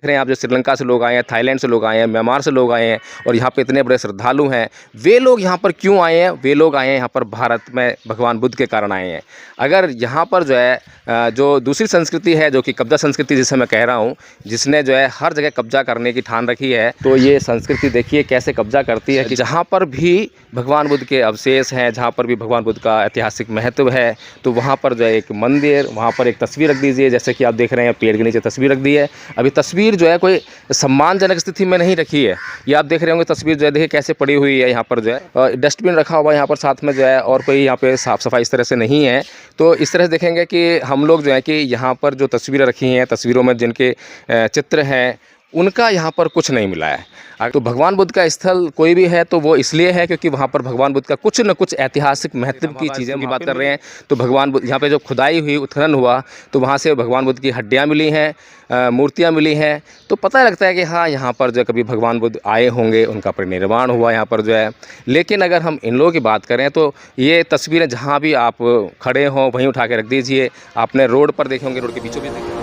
देख रहे हैं आप, जो श्रीलंका से लोग आए हैं, थाईलैंड से लोग आए हैं, म्यांमार से लोग आए हैं और यहाँ पे इतने बड़े श्रद्धालु हैं। वे लोग यहाँ पर क्यों आए हैं? वे लोग आए हैं यहाँ पर भारत में भगवान बुद्ध के कारण आए हैं। अगर यहाँ पर जो है जो दूसरी संस्कृति है, जो कि कब्जा संस्कृति जिसे मैं कह रहा हूँ, जिसने जो है हर जगह कब्जा करने की ठान रखी है, तो ये संस्कृति देखिए कैसे कब्जा करती है कि जहाँ पर भी भगवान बुद्ध के अवशेष हैं, जहाँ पर भी भगवान बुद्ध का ऐतिहासिक महत्व है, तो वहाँ पर जो है एक मंदिर, वहाँ पर एक तस्वीर रख दीजिए। जैसे कि आप देख रहे हैं पेड़ के नीचे तस्वीर रख दी है। अभी तस्वीर जो है कोई सम्मानजनक स्थिति में नहीं रखी है। ये आप देख रहे होंगे तस्वीर जो है, देखिए कैसे पड़ी हुई है। यहाँ पर जो है डस्टबिन रखा हुआ है यहाँ पर साथ में जो है, और कोई यहाँ पे साफ़ सफाई इस तरह से नहीं है। तो इस तरह से देखेंगे कि हम लोग जो है कि यहाँ पर जो तस्वीरें रखी हैं, तस्वीरों में जिनके चित्र हैं, उनका यहाँ पर कुछ नहीं मिला है। तो भगवान बुद्ध का स्थल कोई भी है तो वो इसलिए है क्योंकि वहाँ पर भगवान बुद्ध का कुछ न कुछ ऐतिहासिक महत्व की चीज़ें की बात कर रहे हैं। तो भगवान बुद्ध यहाँ पे जो खुदाई हुई, उत्खनन हुआ, तो वहाँ से भगवान बुद्ध की हड्डियाँ मिली हैं, मूर्तियाँ मिली हैं। तो पता लगता है कि हाँ, यहाँ पर जो कभी भगवान बुद्ध आए होंगे, उनका परिनिर्वाण हुआ यहाँ पर जो है। लेकिन अगर हम इन लोगों की बात करें तो ये तस्वीरें जहाँ भी आप खड़े हों वहीं उठा के रख दीजिए। आपने रोड पर देखे होंगे, रोड के बीचों बीच देखे।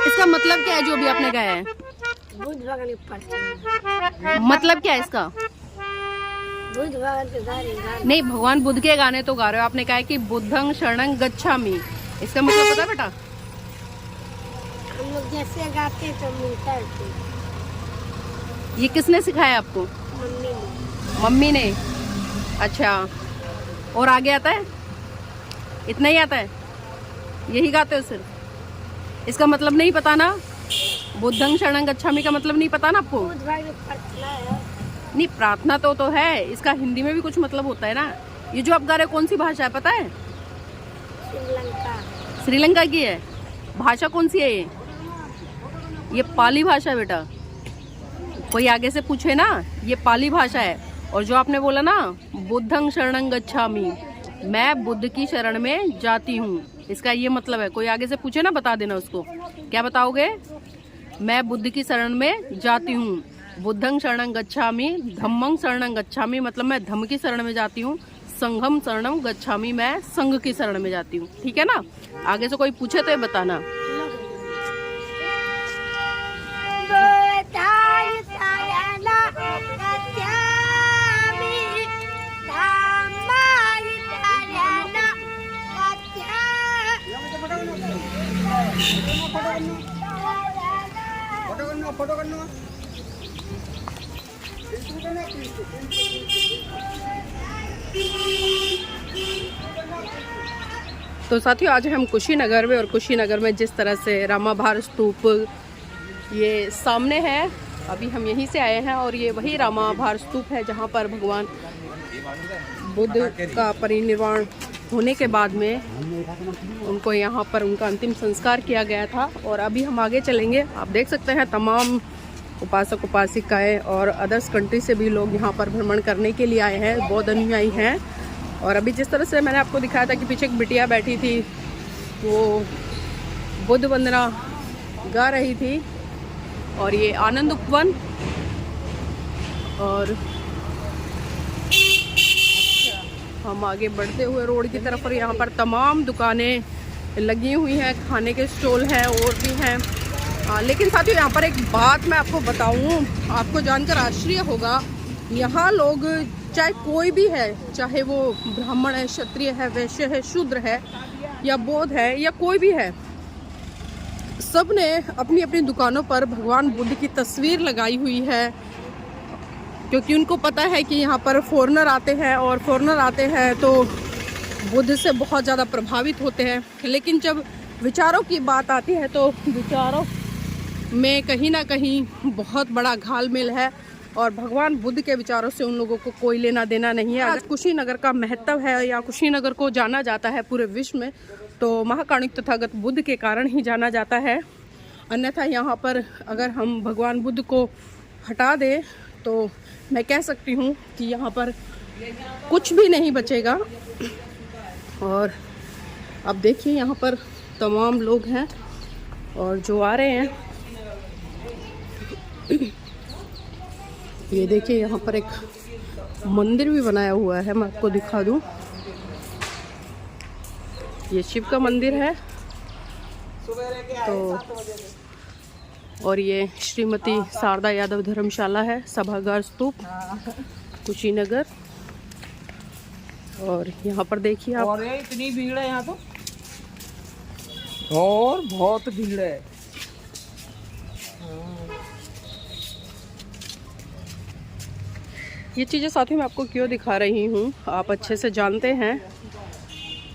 इसका मतलब क्या है जो भी आपने गाया है? बुद्ध भगवान के प्रति। मतलब क्या है इसका? बुद्ध भगवान के गाने नहीं, भगवान बुद्ध के गाने तो गा रहे हो। आपने कहा है कि बुद्धं शरणं गच्छामि, इसका मतलब पता है बेटा? हम लोग जैसे गाते तो मिलता है। ये किसने सिखाया आपको? मम्मी ने। मम्मी ने। अच्छा, और आगे आता है? इतना ही आता है? यही गाते हो सिर्फ? इसका मतलब नहीं पता ना? बुद्धं शरणं गच्छामि का मतलब नहीं पता ना आपको? बुद्ध भगवान की प्रार्थना है। नहीं, प्रार्थना तो है, इसका हिंदी में भी कुछ मतलब होता है ना। ये जो आप गा रहे हो कौन सी भाषा है पता है? श्रीलंका। श्रीलंका की है। भाषा कौन सी है ये पाली भाषा है बेटा। कोई आगे से पूछे ना, ये पाली भाषा है। और जो आपने बोला ना बुद्धं शरणं गच्छामि, मैं बुद्ध की शरण में जाती हूँ, इसका ये मतलब है। कोई आगे से पूछे ना, बता देना उसको। क्या बताओगे? मैं बुद्ध की शरण में जाती हूँ। बुद्धं शरणं गच्छामि, धम्मं शरणं गच्छामि मतलब मैं धम्म की शरण में जाती हूँ। संघं शरणं गच्छामि, मैं संघ की शरण में जाती हूँ। ठीक है ना? आगे से कोई पूछे तो ये बताना। तो साथियों, आज हम कुशीनगर में, और कुशीनगर में जिस तरह से रामाभार स्तूप ये सामने है, अभी हम यहीं से आए हैं, और ये वही रामाभार स्तूप है जहाँ पर भगवान बुद्ध का परिनिर्वाण होने के बाद में उनको यहाँ पर उनका अंतिम संस्कार किया गया था। और अभी हम आगे चलेंगे। आप देख सकते हैं तमाम उपासक उपासिकाएँ और अदर्स कंट्री से भी लोग यहाँ पर भ्रमण करने के लिए आए हैं, बौद्ध अनुयायी हैं। और अभी जिस तरह से मैंने आपको दिखाया था कि पीछे एक बिटिया बैठी थी, वो बुद्ध वंदना गा रही थी। और ये आनंद उपवन, और हम आगे बढ़ते हुए रोड की तरफ, और यहाँ पर तमाम दुकानें लगी हुई हैं, खाने के स्टॉल हैं और भी हैं। लेकिन साथियों, यहाँ पर एक बात मैं आपको बताऊँ, आपको जानकर आश्चर्य होगा। यहाँ लोग चाहे कोई भी है, चाहे वो ब्राह्मण है, क्षत्रिय है, वैश्य है, शूद्र है, या बौद्ध है, या कोई भी है, सब ने अपनी अपनी दुकानों पर भगवान बुद्ध की तस्वीर लगाई हुई है। क्योंकि उनको पता है कि यहाँ पर फॉरेनर आते हैं, और फॉरेनर आते हैं तो बुद्ध से बहुत ज़्यादा प्रभावित होते हैं। लेकिन जब विचारों की बात आती है तो विचारों में कहीं ना कहीं बहुत बड़ा घालमेल है और भगवान बुद्ध के विचारों से उन लोगों को कोई लेना देना नहीं है। आज कुशीनगर का महत्व है या कुशीनगर को जाना जाता है पूरे विश्व में तो महाकारुणिक तथागत बुद्ध के कारण ही जाना जाता है। अन्यथा यहाँ पर अगर हम भगवान बुद्ध को हटा दें तो मैं कह सकती हूँ कि यहाँ पर कुछ भी नहीं बचेगा। और अब देखिए यहाँ पर तमाम लोग हैं और जो आ रहे हैं, ये देखिए यहाँ पर एक मंदिर भी बनाया हुआ है, मैं आपको दिखा दूँ। ये शिव का मंदिर है तो, और ये श्रीमती शारदा यादव धर्मशाला है, सभागार स्तूप, कुशीनगर। और यहाँ पर देखिए आप, और इतनी भीड़ है यहाँ तो, और बहुत भीड़ है। ये चीज़ें साथियों मैं आपको क्यों दिखा रही हूँ, आप अच्छे से जानते हैं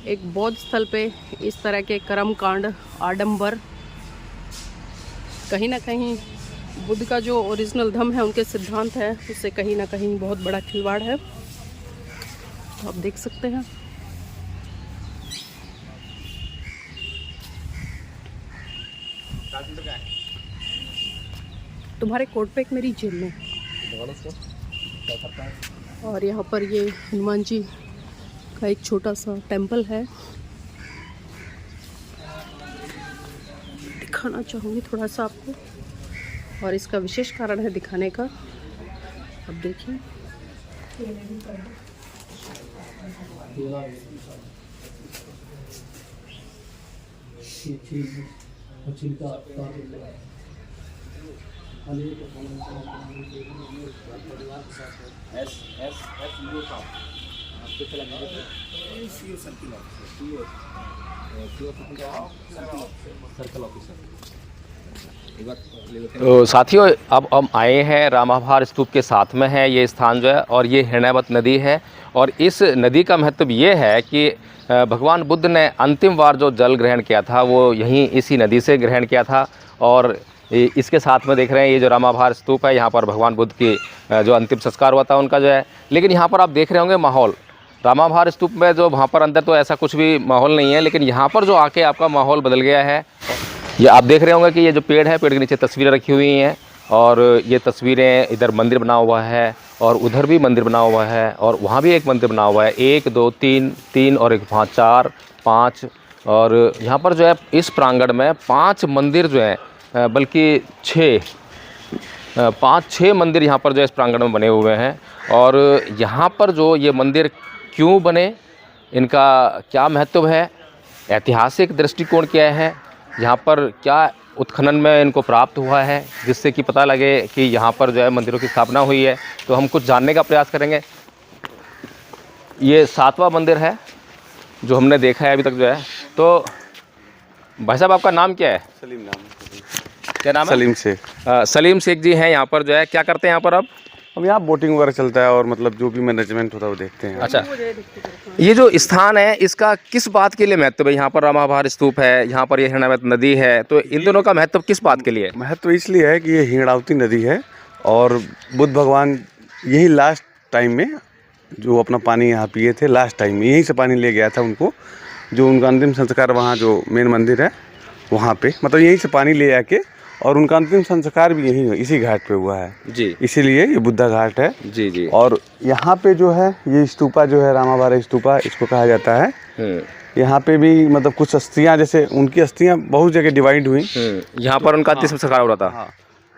एक बौद्ध स्थल पे इस तरह के कर्म कांड, आडंबर, कहीं ना कहीं बुद्ध का जो ओरिजिनल धम्म है, उनके सिद्धांत है, उससे कहीं ना कहीं बहुत बड़ा खिलवाड़ है। तो आप देख सकते हैं। तुम्हारे कोट पे एक मेरी जेब में। और यहाँ पर ये हनुमान जी का एक छोटा सा टेंपल है, दिखाना चाहूँगी थोड़ा सा आपको, और इसका विशेष कारण है दिखाने का। अब देखिए तो साथियों अब हम आए हैं रामाभार स्तूप के साथ में है ये स्थान जो है, और ये हिरण्यवत नदी है। और इस नदी का महत्व ये है कि भगवान बुद्ध ने अंतिम बार जो जल ग्रहण किया था वो यहीं इसी नदी से ग्रहण किया था। और इसके साथ में देख रहे हैं ये जो रामाभार स्तूप है, यहाँ पर भगवान बुद्ध की जो अंतिम संस्कार हुआ था उनका जो है। लेकिन यहाँ पर आप देख रहे होंगे माहौल, रामाभार स्तूप में जो वहाँ पर अंदर तो ऐसा कुछ भी माहौल नहीं है, लेकिन यहाँ पर जो आके आपका माहौल बदल गया है। ये आप देख रहे होंगे कि ये जो पेड़ है, पेड़ के नीचे तस्वीरें रखी हुई हैं, और ये तस्वीरें, इधर मंदिर बना हुआ है और उधर भी मंदिर बना हुआ है और वहाँ भी एक मंदिर बना हुआ है, 1 2 3 3 और 1 5 4 5। और यहाँ पर जो है इस प्रांगण में 5 मंदिर जो हैं, बल्कि 5-6 मंदिर यहाँ पर जो है इस प्रांगण में बने हुए हैं। और यहाँ पर जो ये मंदिर क्यों बने, इनका क्या महत्व है, ऐतिहासिक दृष्टिकोण क्या है, यहाँ पर क्या उत्खनन में इनको प्राप्त हुआ है, जिससे कि पता लगे कि यहाँ पर जो है मंदिरों की स्थापना हुई है, तो हम कुछ जानने का प्रयास करेंगे। ये 7वां मंदिर है जो हमने देखा है अभी तक जो है। तो भाई साहब आपका नाम क्या है? सलीम नाम है। क्या नाम है? सलीम शेख। सलीम शेख जी हैं यहाँ पर जो है, क्या करते हैं यहाँ पर आप? अब यहाँ बोटिंग वगैरह चलता है और मतलब जो भी मैनेजमेंट होता है वो देखते हैं। अच्छा, ये जो स्थान है इसका किस बात के लिए महत्व है? यहाँ पर रामाभार स्तूप है, यहाँ पर ये हिरण्यवत नदी है, तो इन दोनों का महत्व किस बात के लिए? महत्व इसलिए है कि ये हिरणावती नदी है और बुद्ध भगवान यही लास्ट टाइम में जो अपना पानी यहाँ पिए थे, लास्ट टाइम में यहीं से पानी ले गया था उनको, जो उनका अंतिम संस्कार वहाँ जो मेन मंदिर है वहाँ पे, मतलब यहीं से पानी ले आके, और उनका अंतिम संस्कार भी यहीं इसी घाट पे हुआ है जी, इसीलिए ये बुद्धा घाट है जी जी। और यहाँ पे जो है ये स्तूपा जो है रामाभार स्तूपा इसको कहा जाता है। यहाँ पे भी मतलब कुछ अस्थियाँ, जैसे उनकी अस्थियाँ बहुत जगह डिवाइड हुई, यहाँ पर उनका अंतिम संस्कार हो रहा था। हाँ,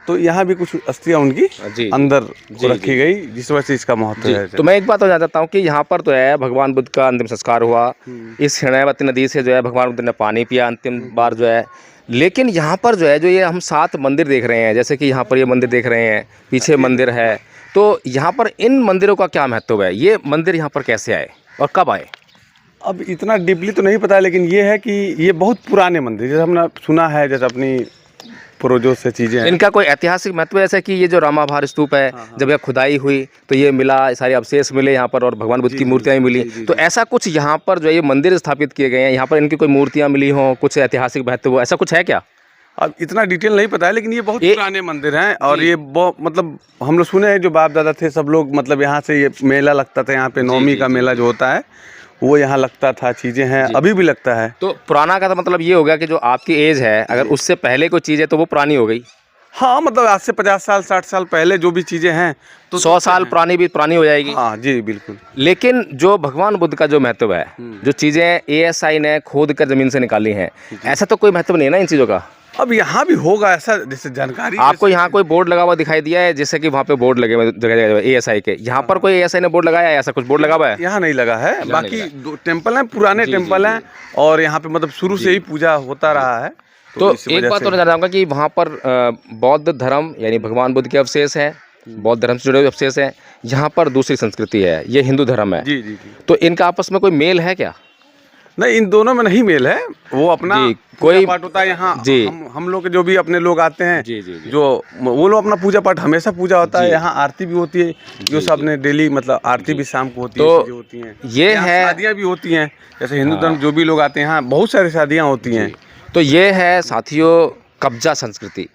तो यहाँ भी कुछ अस्थियाँ उनकी जी, अंदर जी, रखी गई, जिस वजह से इसका महत्व है। तो मैं एक बात और जानना चाहता हूँ कि यहाँ पर तो है भगवान बुद्ध का अंतिम संस्कार हुआ, इस हिरण्यवती नदी से जो है भगवान बुद्ध ने पानी पिया अंतिम बार जो है। लेकिन यहाँ पर जो है जो ये हम 7 मंदिर देख रहे हैं, जैसे कि यहाँ पर ये मंदिर देख रहे हैं, पीछे मंदिर है, तो यहाँ पर इन मंदिरों का क्या महत्व है? ये मंदिर यहाँ पर कैसे आए और कब आए? अब इतना डीपली तो नहीं पता है, लेकिन ये है कि ये बहुत पुराने मंदिर, जैसे हमने सुना है, जैसे अपनी पूर्वजों से चीज़ें हैं। इनका कोई ऐतिहासिक महत्व है? जैसे कि ये जो रामाभार स्तूप है, जब यह खुदाई हुई तो ये मिला, सारे अवशेष मिले यहाँ पर और भगवान बुद्ध की मूर्तियाँ मिली, तो ऐसा कुछ यहाँ पर जो ये मंदिर स्थापित किए गए हैं, यहाँ पर इनकी कोई मूर्तियाँ मिली हों, कुछ ऐतिहासिक महत्व हो, ऐसा कुछ है क्या? अब इतना डिटेल नहीं पता है, लेकिन ये बहुत पुराने मंदिर हैं और ये बहुत मतलब हम लोग सुने हैं, जो बाप दादा थे सब लोग, मतलब यहाँ से ये मेला लगता था, यहाँ पे नवमी का मेला जो होता है वो यहाँ लगता था, चीज़ें हैं, अभी भी लगता है। तो पुराना का तो मतलब ये हो गया कि जो आपकी एज है, अगर उससे पहले कोई चीज़ है तो वो पुरानी हो गई। हाँ, मतलब आज से 50 साल 60 साल पहले जो भी चीज़ें हैं तो 100 साल पुरानी भी पुरानी हो जाएगी। हाँ जी बिल्कुल। लेकिन जो भगवान बुद्ध का जो महत्व है, जो चीज़ें ASI ने खोद कर ज़मीन से निकाली हैं, ऐसा तो कोई महत्व नहीं है ना इन चीज़ों का। अब यहाँ भी होगा ऐसा, जैसे जानकारी आपको यहाँ कोई बोर्ड लगा हुआ दिखाई दिया है, जैसे कि वहाँ पे बोर्ड लगे हुए जगह जगह ASI के, यहाँ पर कोई ASI ने बोर्ड लगाया है, ऐसा कुछ बोर्ड लगा हुआ है? यहाँ नहीं लगा है, बाकी दो टेम्पल हैं, पुराने टेम्पल हैं और यहाँ पे मतलब शुरू से ही पूजा होता रहा है। तो एक बात तो जानना चाहूँगा कि वहाँ पर बौद्ध धर्म यानी भगवान बुद्ध के अवशेष हैं, बौद्ध धर्म से जुड़े हुए अवशेष हैं, यहाँ पर दूसरी संस्कृति है, ये हिंदू धर्म है। जी जी जी। तो इनका आपस में कोई मेल है क्या? नहीं, इन दोनों में नहीं मेल है, वो अपना कोई पाठ होता है यहाँ जी। हम लोग के जो भी अपने लोग आते हैं जी जी जी। जो वो लोग अपना पूजा पाठ हमेशा पूजा होता है, यहाँ आरती भी होती है, जो सब अपने डेली मतलब आरती भी शाम को होती है, तो चीज़ें होती हैं, ये है, शादियाँ भी होती हैं, जैसे हिंदू धर्म जो भी लोग आते हैं यहाँ बहुत सारी शादियाँ होती हैं। तो ये है साथियों कब्जा संस्कृति,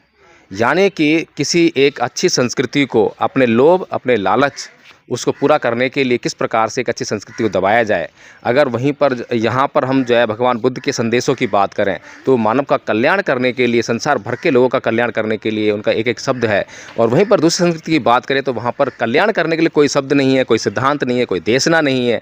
यानी कि किसी एक अच्छी संस्कृति को अपने लोभ, अपने लालच, उसको पूरा करने के लिए किस प्रकार से एक अच्छी संस्कृति को दबाया जाए। अगर वहीं पर यहाँ पर हम जो है भगवान बुद्ध के संदेशों की बात करें तो मानव का कल्याण करने के लिए, संसार भर के लोगों का कल्याण करने के लिए उनका एक एक शब्द है। और वहीं पर दूसरी संस्कृति की बात करें तो वहाँ पर कल्याण करने के लिए कोई शब्द नहीं है, कोई सिद्धांत नहीं है, कोई देशना नहीं है,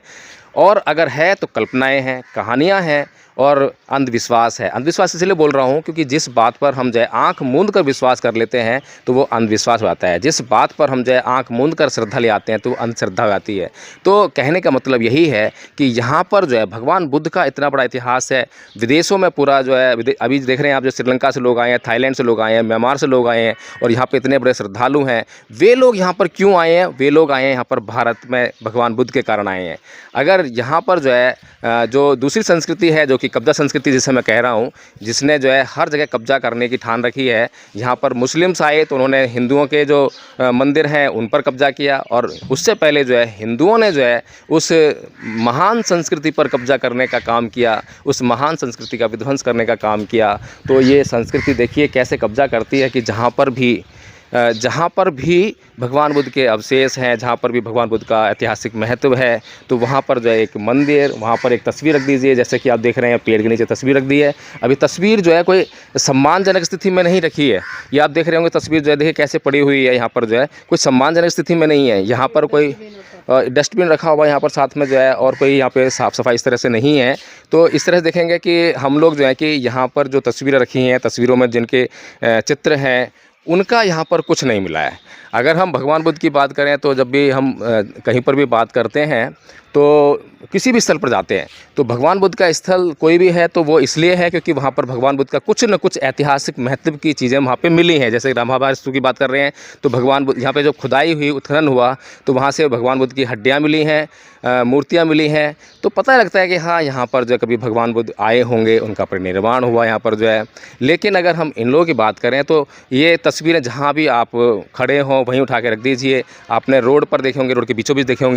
और अगर है तो कल्पनाएँ हैं, कहानियाँ हैं और अंधविश्वास है। अंधविश्वास इसलिए बोल रहा हूँ क्योंकि जिस बात पर हम जो है आँख मूंद कर विश्वास कर लेते हैं तो वो अंधविश्वास हो जाता है, जिस बात पर हम जो है आँख मूंद कर श्रद्धा ले आते हैं तो वो अंधश्रद्धा हो जाती है। तो कहने का मतलब यही है कि यहाँ पर जो है भगवान बुद्ध का इतना बड़ा इतिहास है, विदेशों में पूरा जो है अभी देख रहे हैं आप, जो श्रीलंका से लोग आए हैं, थाईलैंड से लोग आए हैं, म्यांमार से लोग आए हैं और यहाँ पर इतने बड़े श्रद्धालु हैं। वे लोग यहाँ पर क्यों आए हैं? वे लोग आए हैं यहाँ पर भारत में भगवान बुद्ध के कारण आए हैं। अगर यहाँ पर जो है जो दूसरी संस्कृति है, जो कि कब्जा संस्कृति जिसे मैं कह रहा हूँ, जिसने जो है हर जगह कब्जा करने की ठान रखी है, यहाँ पर मुस्लिम्स आए तो उन्होंने हिंदुओं के जो मंदिर हैं उन पर कब्जा किया, और उससे पहले जो है हिंदुओं ने जो है उस महान संस्कृति पर कब्जा करने का काम किया, उस महान संस्कृति का विध्वंस करने का काम किया। तो ये संस्कृति देखिए कैसे कब्जा करती है कि जहाँ पर भी भगवान बुद्ध के अवशेष हैं, जहाँ पर भी भगवान बुद्ध का ऐतिहासिक महत्व है, तो वहाँ पर जो है एक मंदिर, वहाँ पर एक तस्वीर रख दीजिए, जैसे कि आप देख रहे हैं पेड़ के नीचे तस्वीर रख दी है। अभी तस्वीर जो है कोई सम्मानजनक स्थिति में नहीं रखी है, ये आप देख रहे होंगे तस्वीर जो है देखिए कैसे पड़ी हुई है, यहाँ पर जो है कोई सम्मानजनक स्थिति में नहीं है। यहाँ पर कोई डस्टबिन रखा हुआ यहाँ पर साथ में जो है, और कोई यहाँ पे साफ़ सफाई इस तरह से नहीं है। तो इस तरह से देखेंगे कि हम लोग जो है कि यहाँ पर जो तस्वीरें रखी हैं, तस्वीरों में जिनके चित्र हैं, उनका यहाँ पर कुछ नहीं मिला है। अगर हम भगवान बुद्ध की बात करें तो जब भी हम कहीं पर भी बात करते हैं तो किसी भी स्थल पर जाते हैं तो भगवान बुद्ध का स्थल कोई भी है तो वो इसलिए है क्योंकि वहाँ पर भगवान बुद्ध का कुछ न कुछ ऐतिहासिक महत्व की चीज़ें वहाँ पे मिली हैं। जैसे रामा भार स्तूप की बात कर रहे हैं तो भगवान बुद्ध यहाँ पे जो खुदाई हुई, उत्खनन हुआ, तो वहाँ से भगवान बुद्ध की हड्डियाँ मिली हैं, मूर्तियाँ मिली हैं, तो पता लगता है कि हाँ यहाँ पर जो कभी भगवान बुद्ध आए होंगे, उनका परिनिर्वाण हुआ यहाँ पर जो है। लेकिन अगर हम इन लोगों की बात करें तो ये तस्वीरें जहाँ भी आप खड़े हों वहीं उठा के रख दीजिए। आपने रोड पर देखे होंगे, रोड के बीचों बीच देखे होंगे।